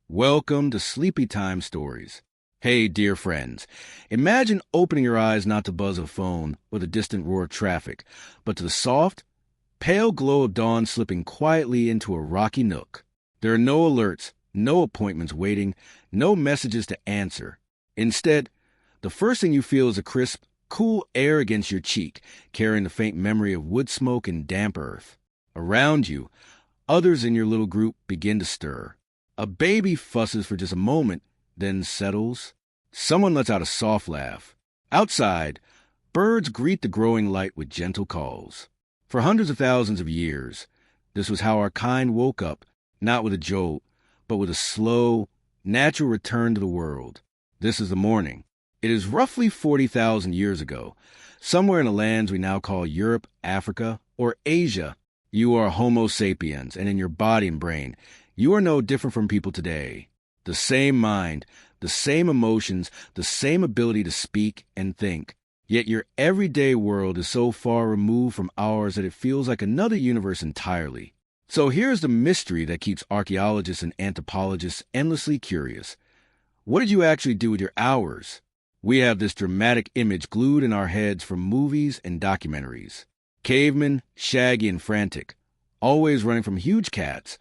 Welcome to Sleepy Time Stories. Hey, dear friends, imagine opening your eyes not to buzz of phone or the distant roar of traffic, but to the soft, pale glow of dawn slipping quietly into a rocky nook. There are no alerts, no appointments waiting, no messages to answer. Instead, the first thing you feel is a crisp, cool air against your cheek, carrying the faint memory of wood smoke and damp earth. Around you, others in your little group begin to stir. A baby fusses for just a moment, then settles. Someone lets out a soft laugh. Outside, birds greet the growing light with gentle calls. For hundreds of thousands of years, this was how our kind woke up, not with a jolt, but with a slow, natural return to the world. This is the morning. It is roughly 40,000 years ago, somewhere in the lands we now call Europe, Africa, or Asia. You are Homo sapiens, and in your body and brain, you are no different from people today. The same mind, the same emotions, the same ability to speak and think. Yet your everyday world is so far removed from ours that it feels like another universe entirely. So here's the mystery that keeps archaeologists and anthropologists endlessly curious. What did you actually do with your hours? We have this dramatic image glued in our heads from movies and documentaries. Cavemen, shaggy and frantic, always running from huge cats,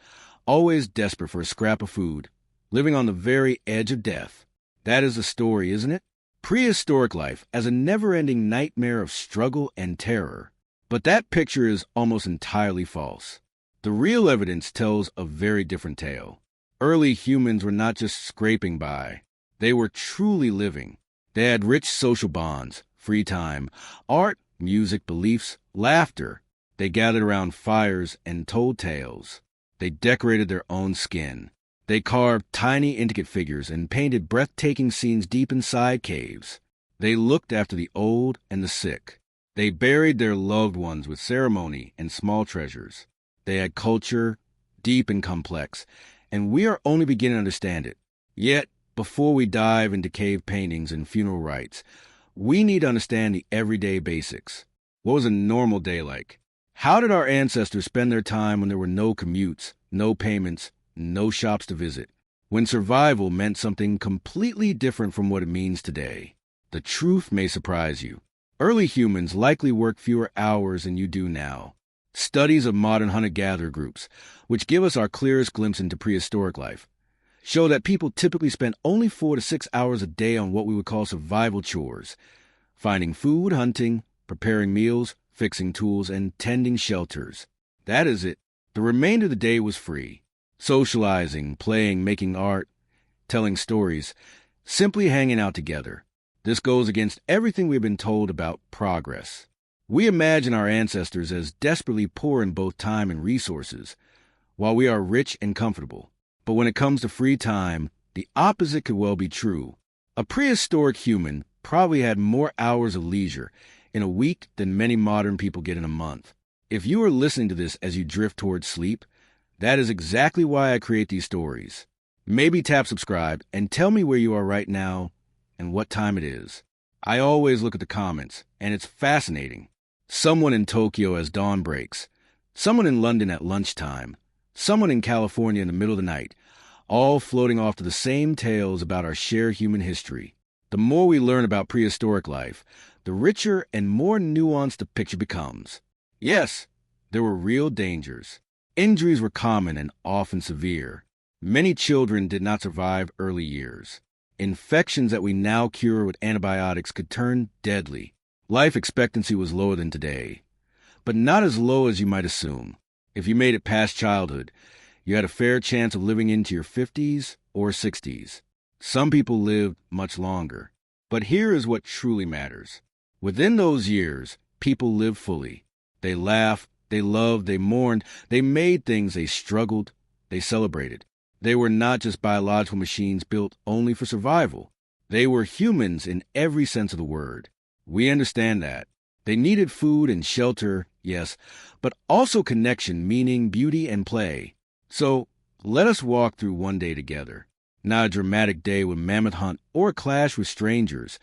always desperate for a scrap of food, living on the very edge of death. That is the story, isn't it? Prehistoric life as a never-ending nightmare of struggle and terror. But that picture is almost entirely false. The real evidence tells a very different tale. Early humans were not just scraping by. They were truly living. They had rich social bonds, free time, art, music, beliefs, laughter. They gathered around fires and told tales. They decorated their own skin. They carved tiny, intricate figures and painted breathtaking scenes deep inside caves. They looked after the old and the sick. They buried their loved ones with ceremony and small treasures. They had culture, deep and complex, and we are only beginning to understand it. Yet, before we dive into cave paintings and funeral rites, we need to understand the everyday basics. What was a normal day like? How did our ancestors spend their time when there were no commutes, no payments, no shops to visit? When survival meant something completely different from what it means today. The truth may surprise you. Early humans likely worked fewer hours than you do now. Studies of modern hunter-gatherer groups, which give us our clearest glimpse into prehistoric life, show that people typically spent only 4 to 6 hours a day on what we would call survival chores: finding food, hunting, preparing meals, fixing tools, and tending shelters. That is it. The remainder of the day was free. Socializing, playing, making art, telling stories, simply hanging out together. This goes against everything we've been told about progress. We imagine our ancestors as desperately poor in both time and resources, while we are rich and comfortable. But when it comes to free time, the opposite could well be true. A prehistoric human probably had more hours of leisure in a week than many modern people get in a month. If you are listening to this as you drift towards sleep, that is exactly why I create these stories. Maybe tap subscribe and tell me where you are right now and what time it is. I always look at the comments, and it's fascinating. Someone in Tokyo as dawn breaks, someone in London at lunchtime, someone in California in the middle of the night, all floating off to the same tales about our shared human history. The more we learn about prehistoric life, the richer and more nuanced the picture becomes. Yes, there were real dangers. Injuries were common and often severe. Many children did not survive early years. Infections that we now cure with antibiotics could turn deadly. Life expectancy was lower than today, but not as low as you might assume. If you made it past childhood, you had a fair chance of living into your 50s or 60s. Some people lived much longer. But here is what truly matters. Within those years, people lived fully. They laughed, they loved, they mourned, they made things, they struggled, they celebrated. They were not just biological machines built only for survival. They were humans in every sense of the word. We understand that. They needed food and shelter, yes, but also connection, meaning, beauty, and play. So, let us walk through one day together. Not a dramatic day with mammoth hunt or a clash with strangers,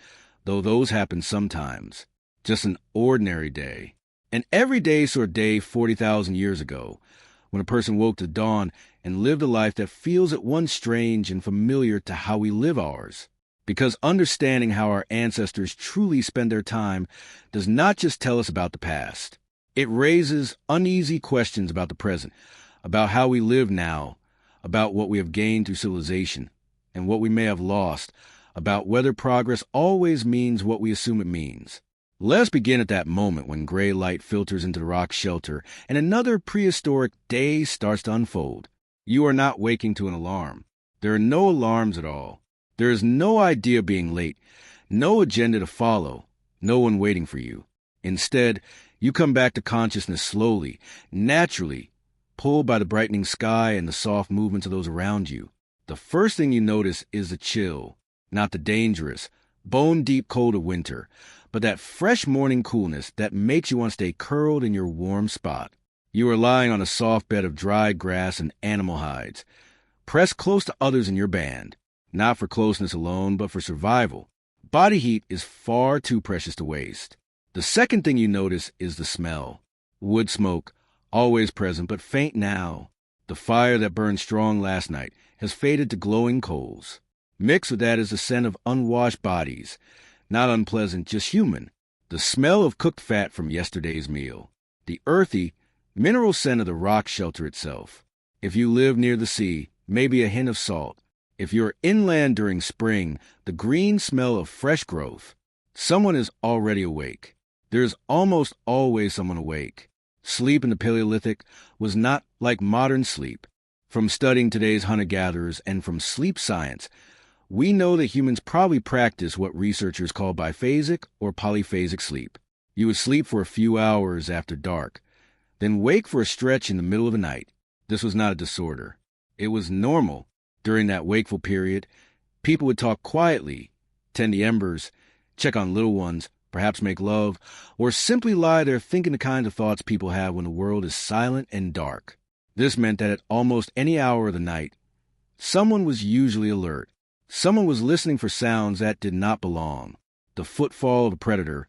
though those happen sometimes. Just an ordinary day. An everyday sort of day 40,000 years ago, when a person woke to dawn and lived a life that feels at once strange and familiar to how we live ours. Because understanding how our ancestors truly spend their time does not just tell us about the past. It raises uneasy questions about the present, about how we live now, about what we have gained through civilization, and what we may have lost, about whether progress always means what we assume it means. Let's begin at that moment when gray light filters into the rock shelter and another prehistoric day starts to unfold. You are not waking to an alarm. There are no alarms at all. There is no idea being late, no agenda to follow, no one waiting for you. Instead, you come back to consciousness slowly, naturally, pulled by the brightening sky and the soft movements of those around you. The first thing you notice is the chill, not the dangerous, bone-deep cold of winter, but that fresh morning coolness that makes you want to stay curled in your warm spot. You are lying on a soft bed of dried grass and animal hides, pressed close to others in your band, not for closeness alone, but for survival. Body heat is far too precious to waste. The second thing you notice is the smell. Wood smoke, always present but faint now. The fire that burned strong last night has faded to glowing coals. Mixed with that is the scent of unwashed bodies, not unpleasant, just human. The smell of cooked fat from yesterday's meal. The earthy, mineral scent of the rock shelter itself. If you live near the sea, maybe a hint of salt. If you're inland during spring, the green smell of fresh growth. Someone is already awake. There's almost always someone awake. Sleep in the Paleolithic was not like modern sleep. From studying today's hunter-gatherers and from sleep science, we know that humans probably practice what researchers call biphasic or polyphasic sleep. You would sleep for a few hours after dark, then wake for a stretch in the middle of the night. This was not a disorder. It was normal. During that wakeful period, people would talk quietly, tend the embers, check on little ones, perhaps make love, or simply lie there thinking the kinds of thoughts people have when the world is silent and dark. This meant that at almost any hour of the night, someone was usually alert. Someone was listening for sounds that did not belong. The footfall of a predator,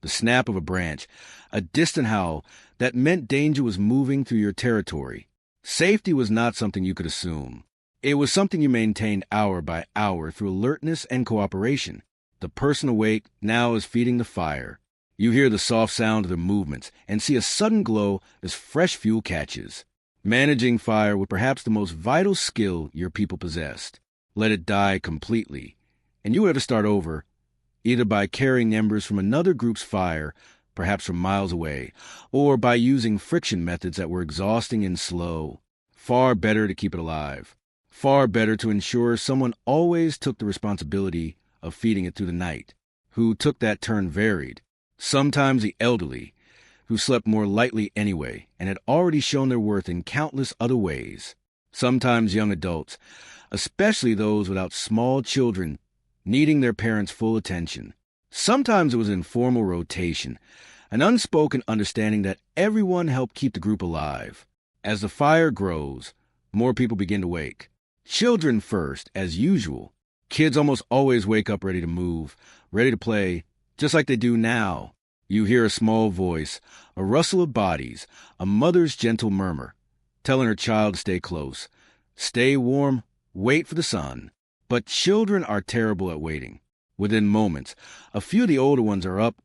the snap of a branch, a distant howl that meant danger was moving through your territory. Safety was not something you could assume. It was something you maintained hour by hour through alertness and cooperation. The person awake now is feeding the fire. You hear the soft sound of their movements and see a sudden glow as fresh fuel catches. Managing fire was perhaps the most vital skill your people possessed. Let it die completely, and you would have to start over, either by carrying embers from another group's fire, perhaps from miles away, or by using friction methods that were exhausting and slow. Far better to keep it alive. Far better to ensure someone always took the responsibility of feeding it through the night. Who took that turn varied. Sometimes the elderly, who slept more lightly anyway and had already shown their worth in countless other ways. Sometimes young adults, especially those without small children, needing their parents' full attention. Sometimes it was informal rotation, an unspoken understanding that everyone helped keep the group alive. As the fire grows, more people begin to wake. Children first, as usual. Kids almost always wake up ready to move, ready to play, just like they do now. You hear a small voice, a rustle of bodies, a mother's gentle murmur, telling her child to stay close, stay warm, wait for the sun. But children are terrible at waiting. Within moments, a few of the older ones are up,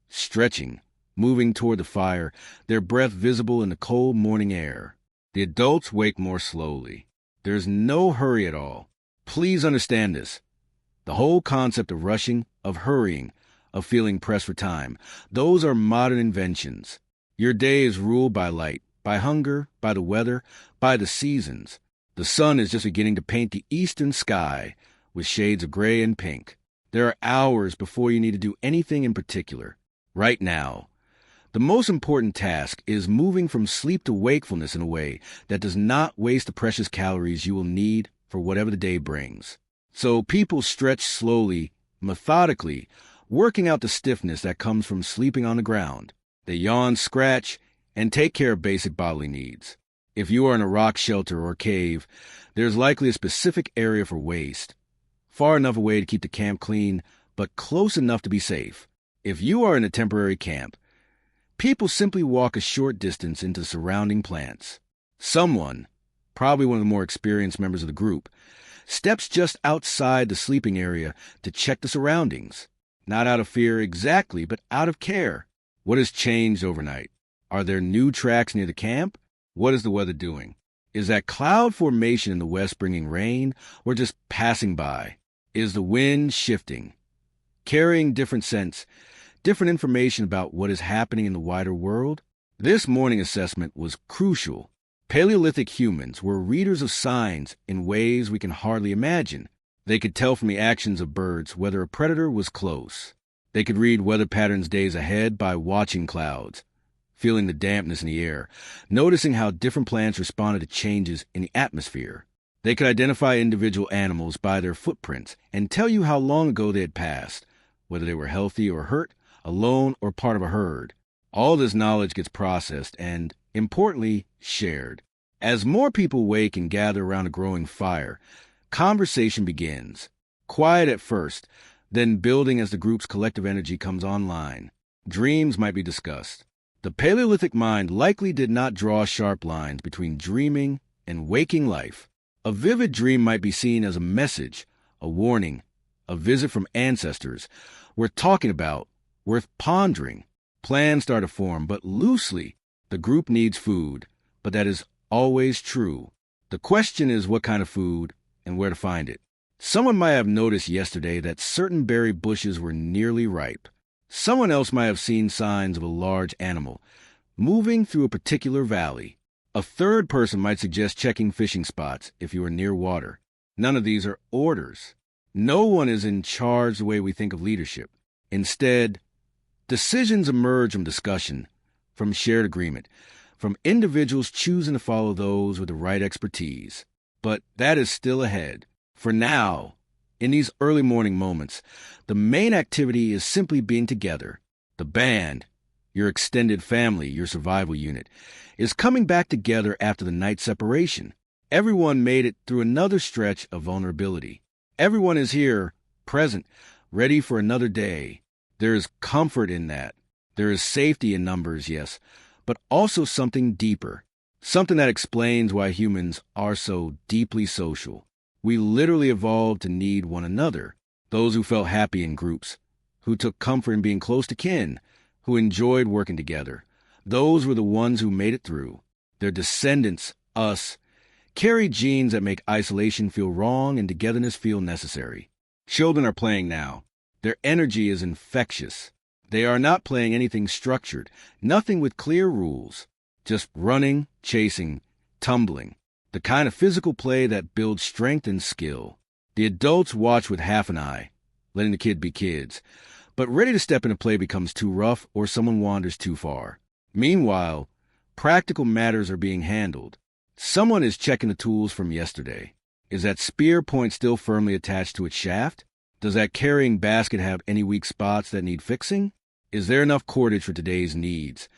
stretching, moving toward the fire, their breath visible in the cold morning air. The adults wake more slowly. There's no hurry at all. Please understand this. The whole concept of rushing, of hurrying, of feeling pressed for time, those are modern inventions. Your day is ruled by light, by hunger, by the weather, by the seasons. The sun is just beginning to paint the eastern sky with shades of gray and pink. There are hours before you need to do anything in particular. Right now, the most important task is moving from sleep to wakefulness in a way that does not waste the precious calories you will need for whatever the day brings. So people stretch slowly, methodically, working out the stiffness that comes from sleeping on the ground. They yawn, scratch, and take care of basic bodily needs. If you are in a rock shelter or cave, there's likely a specific area for waste. Far enough away to keep the camp clean, but close enough to be safe. If you are in a temporary camp, people simply walk a short distance into surrounding plants. Someone, probably one of the more experienced members of the group, steps just outside the sleeping area to check the surroundings. Not out of fear exactly, but out of care. What has changed overnight? Are there new tracks near the camp? What is the weather doing? Is that cloud formation in the west bringing rain, or just passing by? Is the wind shifting, carrying different scents, different information about what is happening in the wider world? This morning assessment was crucial. Paleolithic humans were readers of signs in ways we can hardly imagine. They could tell from the actions of birds whether a predator was close. They could read weather patterns days ahead by watching clouds, feeling the dampness in the air, noticing how different plants responded to changes in the atmosphere. They could identify individual animals by their footprints and tell you how long ago they had passed, whether they were healthy or hurt, alone or part of a herd. All this knowledge gets processed and, importantly, shared. As more people wake and gather around a growing fire, conversation begins. Quiet at first, then building as the group's collective energy comes online. Dreams might be discussed. The Paleolithic mind likely did not draw sharp lines between dreaming and waking life. A vivid dream might be seen as a message, a warning, a visit from ancestors worth talking about, worth pondering. Plans start to form, but loosely. The group needs food, but that is always true. The question is what kind of food and where to find it. Someone might have noticed yesterday that certain berry bushes were nearly ripe. Someone else might have seen signs of a large animal moving through a particular valley. A third person might suggest checking fishing spots if you are near water. None of these are orders. No one is in charge the way we think of leadership. Instead, decisions emerge from discussion, from shared agreement, from individuals choosing to follow those with the right expertise. But that is still ahead. For now, in these early morning moments, the main activity is simply being together. The band, your extended family, your survival unit, is coming back together after the night separation. Everyone made it through another stretch of vulnerability. Everyone is here, present, ready for another day. There is comfort in that. There is safety in numbers, yes, but also something deeper. Something that explains why humans are so deeply social. We literally evolved to need one another. Those who felt happy in groups, who took comfort in being close to kin, who enjoyed working together. Those were the ones who made it through. Their descendants, us, carry genes that make isolation feel wrong and togetherness feel necessary. Children are playing now. Their energy is infectious. They are not playing anything structured, nothing with clear rules. Just running, chasing, tumbling. The kind of physical play that builds strength and skill. The adults watch with half an eye, letting the kid be kids, but ready to step into play becomes too rough or someone wanders too far. Meanwhile, practical matters are being handled. Someone is checking the tools from yesterday. Is that spear point still firmly attached to its shaft? Does that carrying basket have any weak spots that need fixing? Is there enough cordage for today's needs?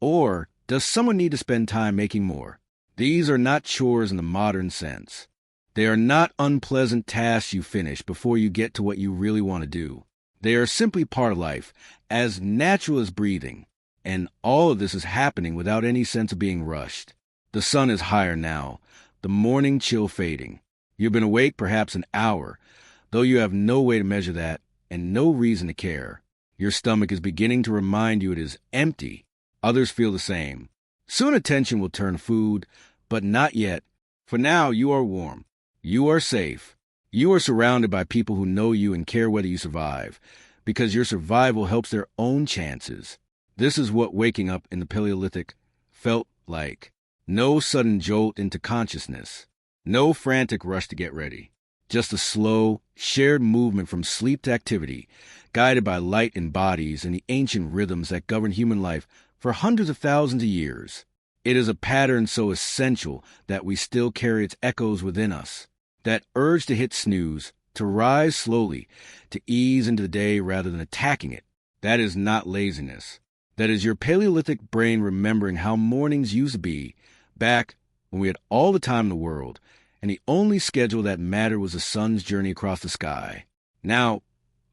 Or does someone need to spend time making more? These are not chores in the modern sense. They are not unpleasant tasks you finish before you get to what you really want to do. They are simply part of life, as natural as breathing. And all of this is happening without any sense of being rushed. The sun is higher now, the morning chill fading. You've been awake perhaps an hour, though you have no way to measure that and no reason to care. Your stomach is beginning to remind you it is empty. Others feel the same. Soon attention will turn to food, but not yet. For now, you are warm. You are safe. You are surrounded by people who know you and care whether you survive, because your survival helps their own chances. This is what waking up in the Paleolithic felt like. No sudden jolt into consciousness. No frantic rush to get ready. Just a slow, shared movement from sleep to activity, guided by light in bodies and the ancient rhythms that govern human life for hundreds of thousands of years. It is a pattern so essential that we still carry its echoes within us. That urge to hit snooze, to rise slowly, to ease into the day rather than attacking it, that is not laziness. That is your Paleolithic brain remembering how mornings used to be, back when we had all the time in the world, and the only schedule that mattered was the sun's journey across the sky. Now,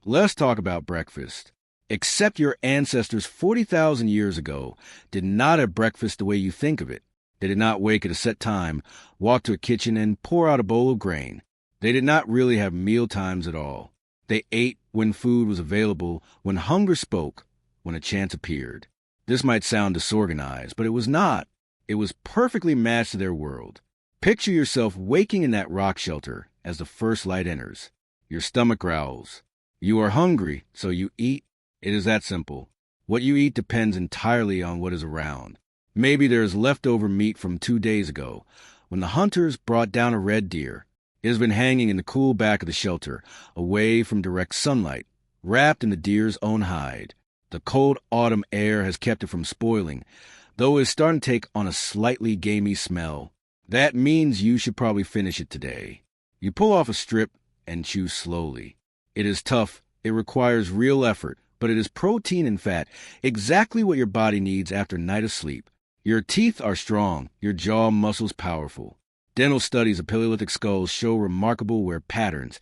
let's talk about breakfast. Except your ancestors 40,000 years ago did not have breakfast the way you think of it. They did not wake at a set time, walk to a kitchen, and pour out a bowl of grain. They did not really have meal times at all. They ate when food was available, when hunger spoke, when a chance appeared. This might sound disorganized, but it was not. It was perfectly matched to their world. Picture yourself waking in that rock shelter as the first light enters. Your stomach growls. You are hungry, so you eat. It is that simple. What you eat depends entirely on what is around. Maybe there is leftover meat from 2 days ago, when the hunters brought down a red deer. It has been hanging in the cool back of the shelter, away from direct sunlight, wrapped in the deer's own hide. The cold autumn air has kept it from spoiling, though it is starting to take on a slightly gamey smell. That means you should probably finish it today. You pull off a strip and chew slowly. It is tough, it requires real effort, but it is protein and fat, exactly what your body needs after a night of sleep. Your teeth are strong, your jaw muscles powerful. Dental studies of Paleolithic skulls show remarkable wear patterns,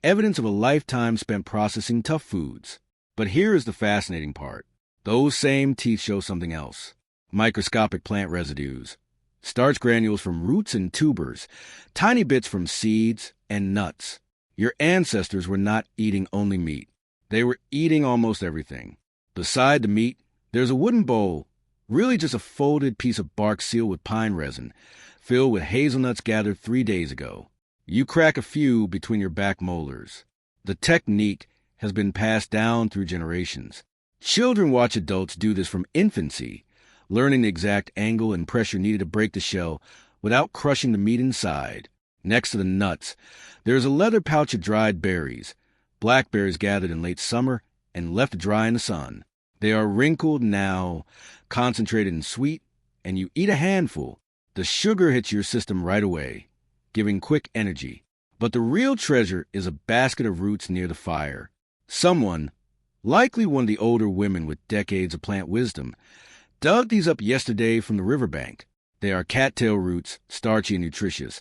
evidence of a lifetime spent processing tough foods. But here is the fascinating part. Those same teeth show something else. Microscopic plant residues, starch granules from roots and tubers, tiny bits from seeds and nuts. Your ancestors were not eating only meat. They were eating almost everything. Beside the meat, there's a wooden bowl, really just a folded piece of bark sealed with pine resin, filled with hazelnuts gathered 3 days ago. You crack a few between your back molars. The technique has been passed down through generations. Children watch adults do this from infancy, learning the exact angle and pressure needed to break the shell without crushing the meat inside. Next to the nuts, there is a leather pouch of dried berries, blackberries gathered in late summer and left to dry in the sun. They are wrinkled now, concentrated and sweet, and you eat a handful. The sugar hits your system right away, giving quick energy. But the real treasure is a basket of roots near the fire. Someone, likely one of the older women with decades of plant wisdom, dug these up yesterday from the riverbank. They are cattail roots, starchy and nutritious,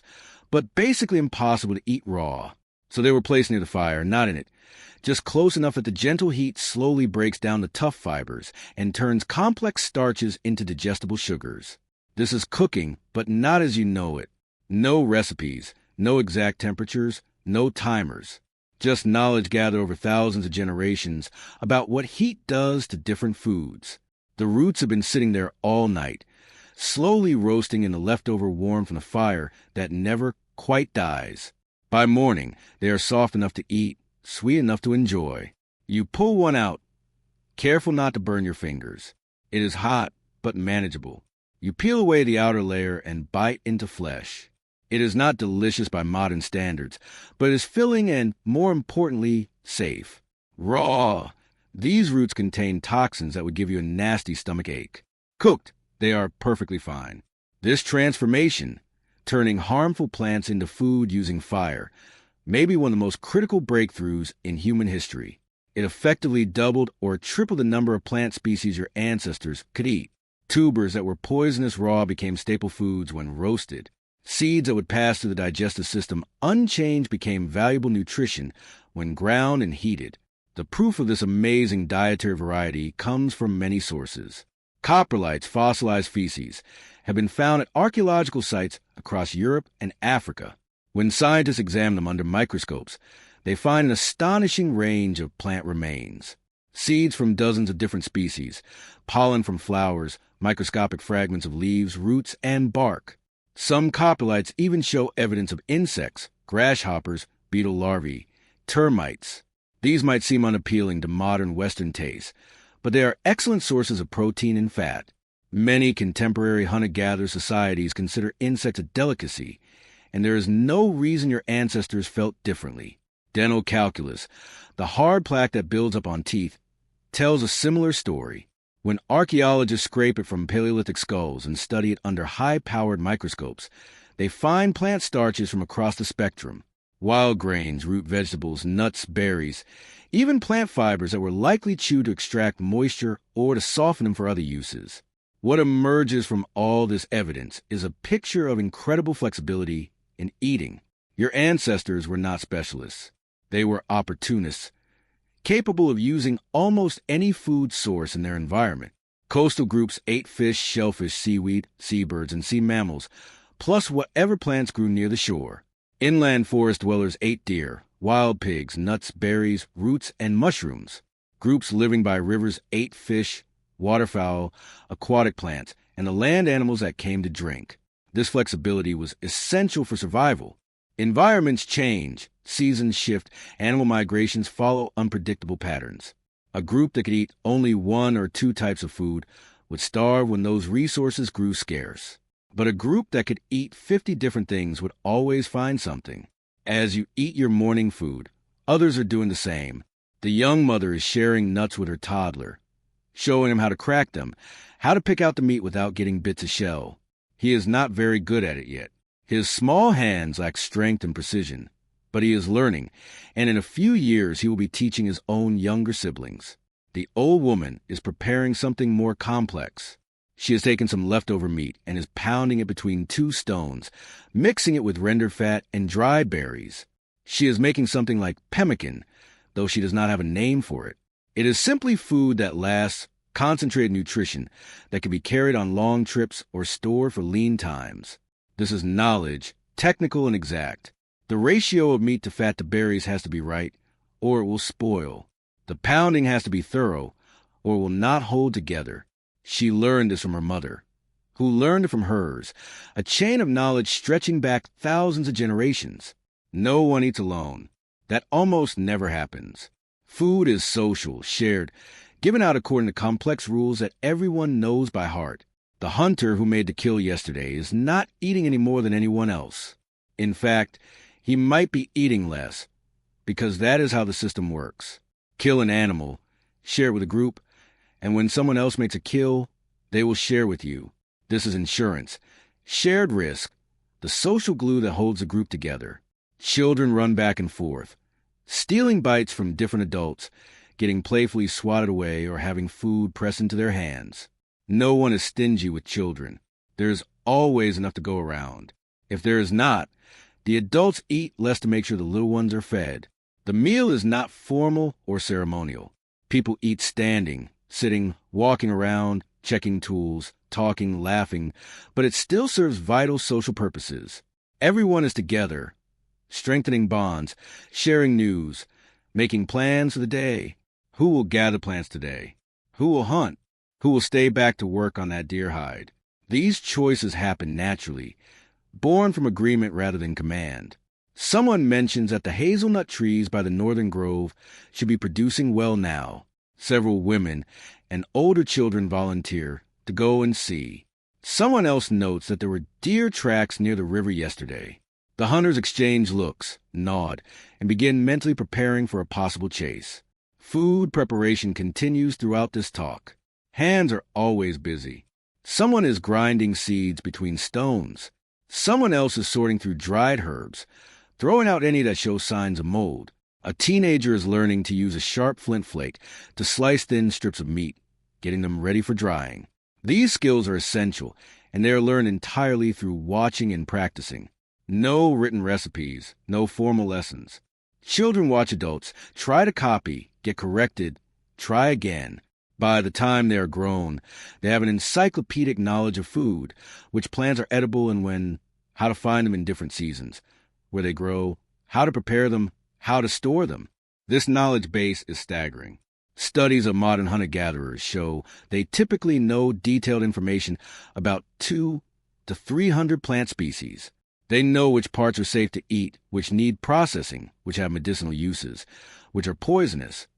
but basically impossible to eat raw. So they were placed near the fire, not in it, just close enough that the gentle heat slowly breaks down the tough fibers and turns complex starches into digestible sugars. This is cooking, but not as you know it. No recipes, no exact temperatures, no timers. Just knowledge gathered over thousands of generations about what heat does to different foods. The roots have been sitting there all night, slowly roasting in the leftover warmth from the fire that never quite dies. By morning, they are soft enough to eat, sweet enough to enjoy. You pull one out, careful not to burn your fingers. It is hot, but manageable. You peel away the outer layer and bite into flesh. It is not delicious by modern standards, but is filling and, more importantly, safe. Raw! These roots contain toxins that would give you a nasty stomach ache. Cooked, they are perfectly fine. This transformation, turning harmful plants into food using fire, may be one of the most critical breakthroughs in human history. It effectively doubled or tripled the number of plant species your ancestors could eat. Tubers that were poisonous raw became staple foods when roasted. Seeds that would pass through the digestive system unchanged became valuable nutrition when ground and heated. The proof of this amazing dietary variety comes from many sources. Coprolites, fossilized feces, have been found at archaeological sites across Europe and Africa. When scientists examine them under microscopes, they find an astonishing range of plant remains. Seeds from dozens of different species, pollen from flowers, microscopic fragments of leaves, roots, and bark. Some coprolites even show evidence of insects, grasshoppers, beetle larvae, termites. These might seem unappealing to modern Western tastes, but they are excellent sources of protein and fat. Many contemporary hunter-gatherer societies consider insects a delicacy, and there is no reason your ancestors felt differently. Dental calculus, the hard plaque that builds up on teeth, tells a similar story. When archaeologists scrape it from Paleolithic skulls and study it under high-powered microscopes, they find plant starches from across the spectrum. Wild grains, root vegetables, nuts, berries, even plant fibers that were likely chewed to extract moisture or to soften them for other uses. What emerges from all this evidence is a picture of incredible flexibility in eating. Your ancestors were not specialists. They were opportunists, capable of using almost any food source in their environment. Coastal groups ate fish, shellfish, seaweed, seabirds, and sea mammals, plus whatever plants grew near the shore. Inland forest dwellers ate deer, wild pigs, nuts, berries, roots, and mushrooms. Groups living by rivers ate fish, waterfowl, aquatic plants, and the land animals that came to drink. This flexibility was essential for survival. Environments change, seasons shift, animal migrations follow unpredictable patterns. A group that could eat only one or two types of food would starve when those resources grew scarce. But a group that could eat 50 different things would always find something. As you eat your morning food, others are doing the same. The young mother is sharing nuts with her toddler, showing him how to crack them, how to pick out the meat without getting bits of shell. He is not very good at it yet. His small hands lack strength and precision, but he is learning, and in a few years he will be teaching his own younger siblings. The old woman is preparing something more complex. She has taken some leftover meat and is pounding it between two stones, mixing it with rendered fat and dry berries. She is making something like pemmican, though she does not have a name for it. It is simply food that lasts, concentrated nutrition that can be carried on long trips or stored for lean times. This is knowledge, technical and exact. The ratio of meat to fat to berries has to be right, or it will spoil. The pounding has to be thorough, or it will not hold together. She learned this from her mother, who learned it from hers, a chain of knowledge stretching back thousands of generations. No one eats alone. That almost never happens. Food is social, shared, given out according to complex rules that everyone knows by heart. The hunter who made the kill yesterday is not eating any more than anyone else. In fact, he might be eating less, because that is how the system works. Kill an animal, share it with a group, and when someone else makes a kill, they will share with you. This is insurance. Shared risk, the social glue that holds a group together. Children run back and forth, stealing bites from different adults, getting playfully swatted away, or having food pressed into their hands. No one is stingy with children. There is always enough to go around. If there is not, the adults eat less to make sure the little ones are fed. The meal is not formal or ceremonial. People eat standing, sitting, walking around, checking tools, talking, laughing, but it still serves vital social purposes. Everyone is together, strengthening bonds, sharing news, making plans for the day. Who will gather plants today? Who will hunt? Who will stay back to work on that deer hide? These choices happen naturally, born from agreement rather than command. Someone mentions that the hazelnut trees by the northern grove should be producing well now. Several women and older children volunteer to go and see. Someone else notes that there were deer tracks near the river yesterday. The hunters exchange looks, nod, and begin mentally preparing for a possible chase. Food preparation continues throughout this talk. Hands are always busy. Someone is grinding seeds between stones. Someone else is sorting through dried herbs, throwing out any that show signs of mold. A teenager is learning to use a sharp flint flake to slice thin strips of meat, getting them ready for drying. These skills are essential, and they are learned entirely through watching and practicing. No written recipes, no formal lessons. Children watch adults, try to copy, get corrected, try again. By the time they are grown, they have an encyclopedic knowledge of food, which plants are edible and when, how to find them in different seasons, where they grow, how to prepare them, how to store them. This knowledge base is staggering. Studies of modern hunter-gatherers show they typically know detailed information about 200 to 300 plant species. They know which parts are safe to eat, which need processing, which have medicinal uses, which are poisonous,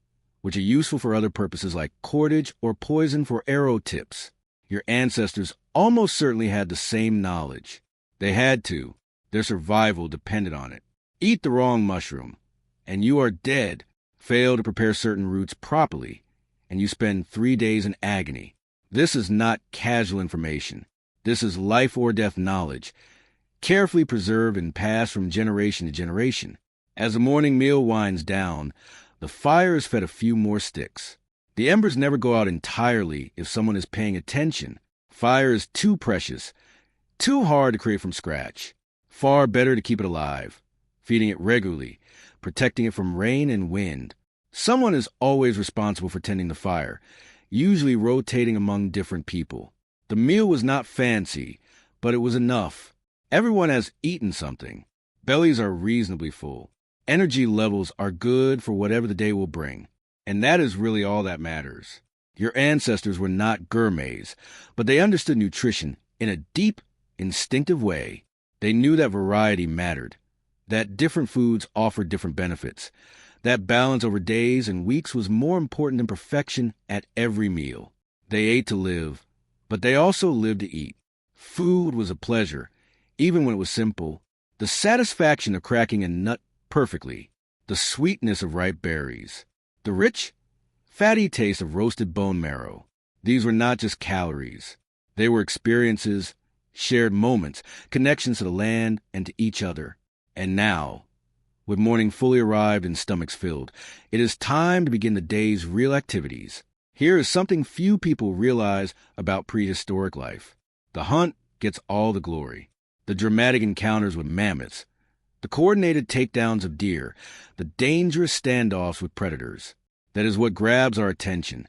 which are useful for other purposes like cordage or poison for arrow tips. Your ancestors almost certainly had the same knowledge. They had to. Their survival depended on it. Eat the wrong mushroom, and you are dead. Fail to prepare certain roots properly, and you spend 3 days in agony. This is not casual information. This is life or death knowledge, carefully preserved and passed from generation to generation. As the morning meal winds down, the fire is fed a few more sticks. The embers never go out entirely if someone is paying attention. Fire is too precious, too hard to create from scratch. Far better to keep it alive, feeding it regularly, protecting it from rain and wind. Someone is always responsible for tending the fire, usually rotating among different people. The meal was not fancy, but it was enough. Everyone has eaten something. Bellies are reasonably full. Energy levels are good for whatever the day will bring. And that is really all that matters. Your ancestors were not gourmets, but they understood nutrition in a deep, instinctive way. They knew that variety mattered, that different foods offered different benefits, that balance over days and weeks was more important than perfection at every meal. They ate to live, but they also lived to eat. Food was a pleasure, even when it was simple. The satisfaction of cracking a nut perfectly, the sweetness of ripe berries, the rich, fatty taste of roasted bone marrow. These were not just calories. They were experiences, shared moments, connections to the land and to each other. And now, with morning fully arrived and stomachs filled, it is time to begin the day's real activities. Here is something few people realize about prehistoric life. The hunt gets all the glory. The dramatic encounters with mammoths, the coordinated takedowns of deer, the dangerous standoffs with predators. That is what grabs our attention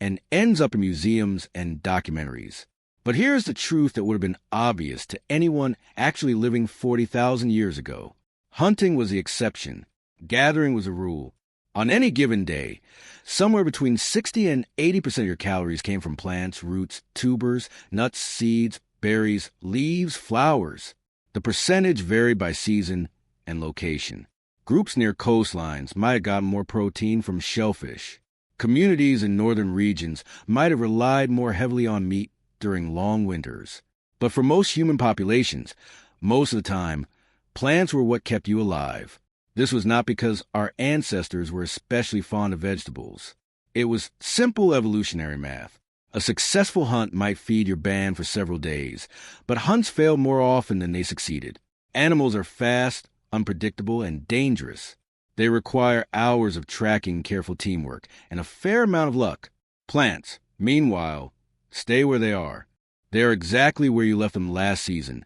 and ends up in museums and documentaries. But here's the truth that would have been obvious to anyone actually living 40,000 years ago. Hunting was the exception. Gathering was the rule. On any given day, somewhere between 60 and 80% of your calories came from plants, roots, tubers, nuts, seeds, berries, leaves, flowers. The percentage varied by season and location. Groups near coastlines might have gotten more protein from shellfish. Communities in northern regions might have relied more heavily on meat during long winters. But for most human populations, most of the time, plants were what kept you alive. This was not because our ancestors were especially fond of vegetables. It was simple evolutionary math. A successful hunt might feed your band for several days, but hunts fail more often than they succeeded. Animals are fast, unpredictable, and dangerous. They require hours of tracking, careful teamwork, and a fair amount of luck. Plants, meanwhile, stay where they are. They are exactly where you left them last season,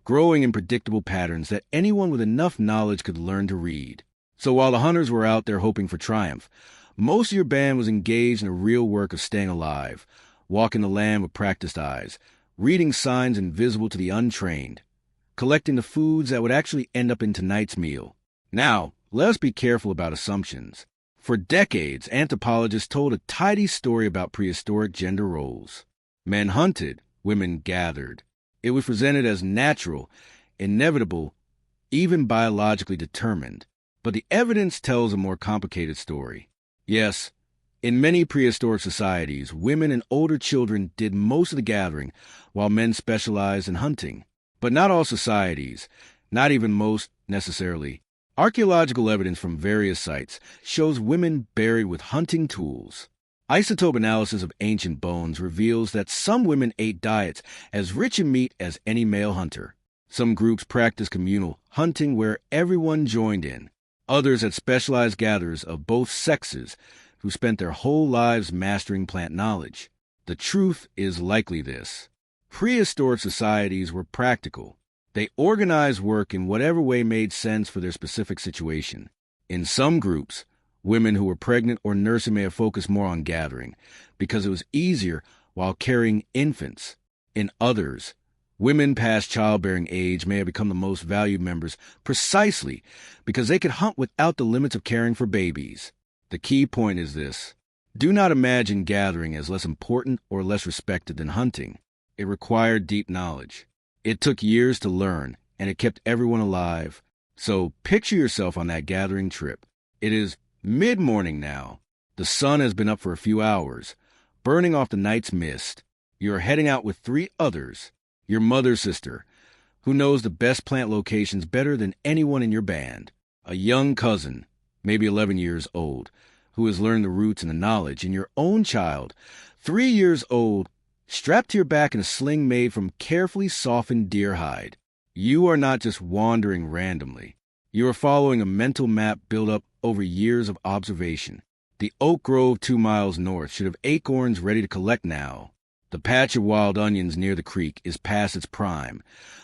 growing in predictable patterns that anyone with enough knowledge could learn to read. So while the hunters were out there hoping for triumph, most of your band was engaged in the real work of staying alive, walking the land with practiced eyes, reading signs invisible to the untrained, collecting the foods that would actually end up in tonight's meal. Now, let us be careful about assumptions. For decades, anthropologists told a tidy story about prehistoric gender roles. Men hunted, women gathered. It was presented as natural, inevitable, even biologically determined. But the evidence tells a more complicated story. Yes, in many prehistoric societies, women and older children did most of the gathering, while men specialized in hunting. But not all societies, not even most necessarily. Archaeological evidence from various sites shows women buried with hunting tools. Isotope analysis of ancient bones reveals that some women ate diets as rich in meat as any male hunter. Some groups practiced communal hunting where everyone joined in. Others had specialized gatherers of both sexes who spent their whole lives mastering plant knowledge. The truth is likely this. Prehistoric societies were practical. They organized work in whatever way made sense for their specific situation. In some groups, women who were pregnant or nursing may have focused more on gathering because it was easier while carrying infants. In others, women past childbearing age may have become the most valued members precisely because they could hunt without the limits of caring for babies. The key point is this. Do not imagine gathering as less important or less respected than hunting. It required deep knowledge. It took years to learn, and it kept everyone alive. So picture yourself on that gathering trip. It is mid-morning now. The sun has been up for a few hours, burning off the night's mist. You're heading out with 3 others. Your mother's sister, who knows the best plant locations better than anyone in your band. A young cousin, maybe 11 years old, who has learned the roots and the knowledge, and your own child, 3 years old, strapped to your back in a sling made from carefully softened deer hide. You are not just wandering randomly. You are following a mental map built up over years of observation. The oak grove 2 miles north should have acorns ready to collect now. The patch of wild onions near the creek is past its prime,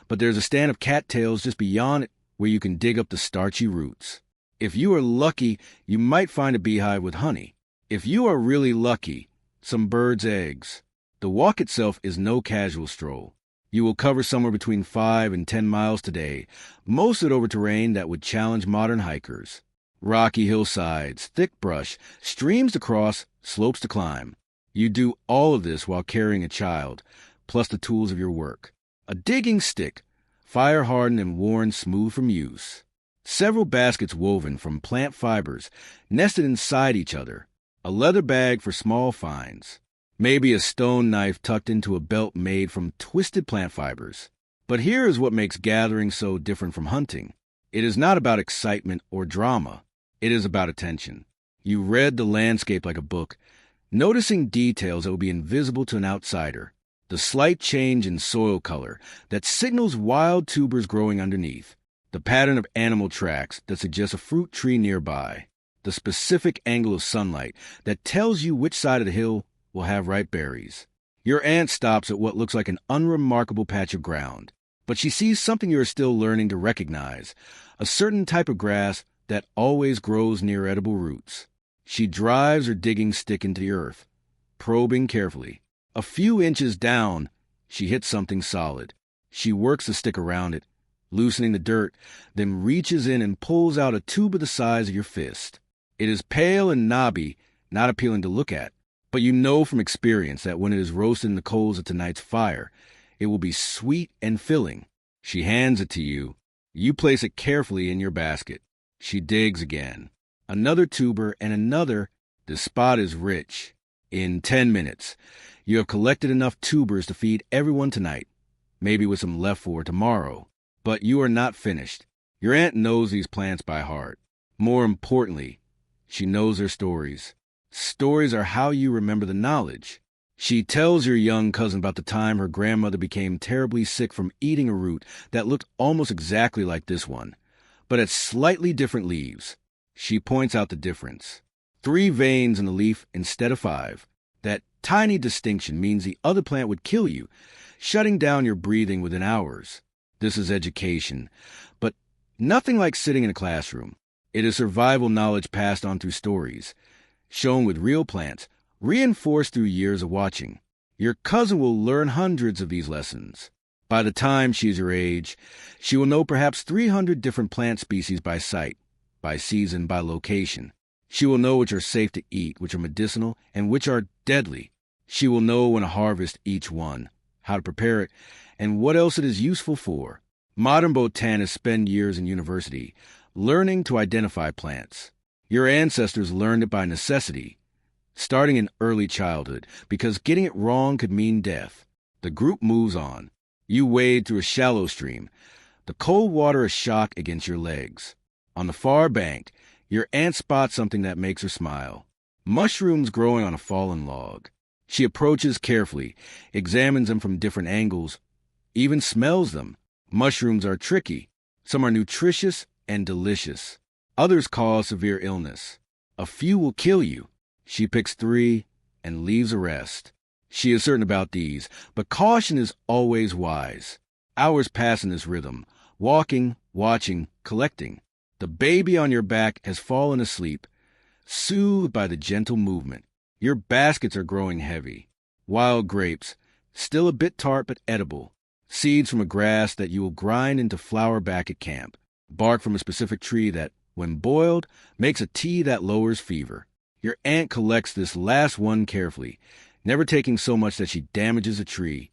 but there's a stand of cattails just beyond it where you can dig up the starchy roots. If you are lucky, you might find a beehive with honey. If you are really lucky, some birds' eggs. The walk itself is no casual stroll. You will cover somewhere between 5 and 10 miles today, most of it over terrain that would challenge modern hikers. Rocky hillsides, thick brush, streams to cross, slopes to climb. You do all of this while carrying a child, plus the tools of your work. A digging stick, fire-hardened and worn smooth from use. Several baskets woven from plant fibers, nested inside each other. A leather bag for small finds. Maybe a stone knife tucked into a belt made from twisted plant fibers. But here is what makes gathering so different from hunting. It is not about excitement or drama. It is about attention. You read the landscape like a book, noticing details that will be invisible to an outsider. The slight change in soil color that signals wild tubers growing underneath. The pattern of animal tracks that suggests a fruit tree nearby. The specific angle of sunlight that tells you which side of the hill will have ripe berries. Your aunt stops at what looks like an unremarkable patch of ground, but she sees something you are still learning to recognize, a certain type of grass that always grows near edible roots. She drives her digging stick into the earth, probing carefully. A few inches down, she hits something solid. She works the stick around it, loosening the dirt, then reaches in and pulls out a tube of the size of your fist. It is pale and knobby, not appealing to look at. But you know from experience that when it is roasted in the coals of tonight's fire, it will be sweet and filling. She hands it to you. You place it carefully in your basket. She digs again. Another tuber and another. The spot is rich. In 10 minutes, you have collected enough tubers to feed everyone tonight, maybe with some left for tomorrow. But you are not finished. Your aunt knows these plants by heart. More importantly, she knows their stories. Stories are how you remember the knowledge. She tells your young cousin about the time her grandmother became terribly sick from eating a root that looked almost exactly like this one, but had slightly different leaves. She points out the difference. 3 veins in the leaf instead of 5. That tiny distinction means the other plant would kill you, shutting down your breathing within hours. This is education, but nothing like sitting in a classroom. It is survival knowledge passed on through stories. Shown with real plants, reinforced through years of watching. Your cousin will learn hundreds of these lessons. By the time she is your age, she will know perhaps 300 different plant species by sight, by season, by location. She will know which are safe to eat, which are medicinal, and which are deadly. She will know when to harvest each one, how to prepare it, and what else it is useful for. Modern botanists spend years in university learning to identify plants. Your ancestors learned it by necessity, starting in early childhood, because getting it wrong could mean death. The group moves on. You wade through a shallow stream, the cold water a shock against your legs. On the far bank, your aunt spots something that makes her smile. Mushrooms growing on a fallen log. She approaches carefully, examines them from different angles, even smells them. Mushrooms are tricky. Some are nutritious and delicious. Others cause severe illness. A few will kill you. She picks 3 and leaves the rest. She is certain about these, but caution is always wise. Hours pass in this rhythm, walking, watching, collecting. The baby on your back has fallen asleep, soothed by the gentle movement. Your baskets are growing heavy. Wild grapes, still a bit tart but edible. Seeds from a grass that you will grind into flour back at camp. Bark from a specific tree that, when boiled, makes a tea that lowers fever. Your aunt collects this last one carefully, never taking so much that she damages a tree.